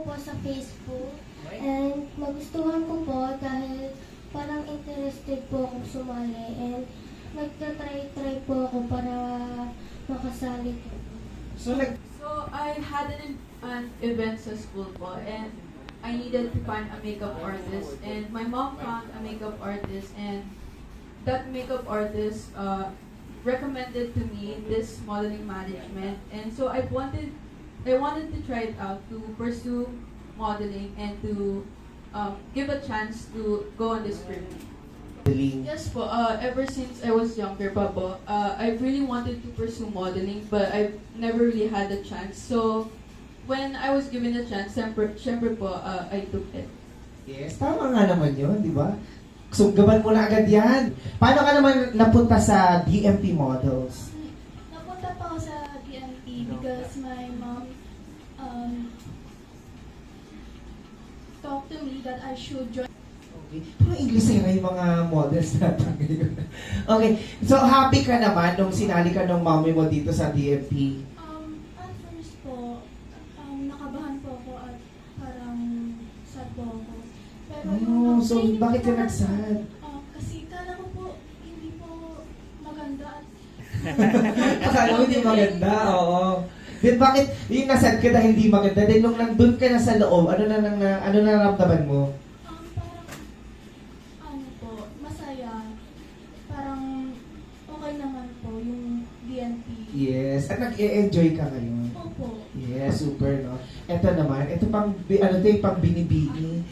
ko po sa Facebook and nagustuhan ko po dahil parang interested po akong sumali and nagtatry-try po ako para makasali po. So, So I had an event sa school po and I needed to find a makeup artist and my mom found a makeup artist and that makeup artist recommended to me this modeling management and so I wanted to try it out to pursue modeling and to give a chance to go on this journey. Yes po, ever since I was younger pa po, I really wanted to pursue modeling but I never really had a chance. So, when I was given a chance, syempre po, I took it. yes, tama nga naman yun, di ba? Sunggaban mo na agad yan. Paano ka naman napunta sa DMP Models? Napunta pa ako sa DMP because my mom talked to me that I should join. Okay. Pero English na yung mga models natin ngayon. Okay, so happy ka naman nung sinali ka ng mommy mo dito sa DMP? At first po, nakabahan po ako at parang sad po ako. Pero So bakit ka nagsad? Kasi kala ko po hindi po maganda at Akala mo hindi maganda, oo. Then bakit yung nasad ka dahil hindi maganda? Then nung nandun ka na sa loob, ano naramdaman mo? parang ano po, masaya. Parang okay naman po yung DNP. Yes, at nag-e-enjoy ka ngayon. Opo. Yes, super, no? Ito naman, ito pang, ano to yung pang binibini.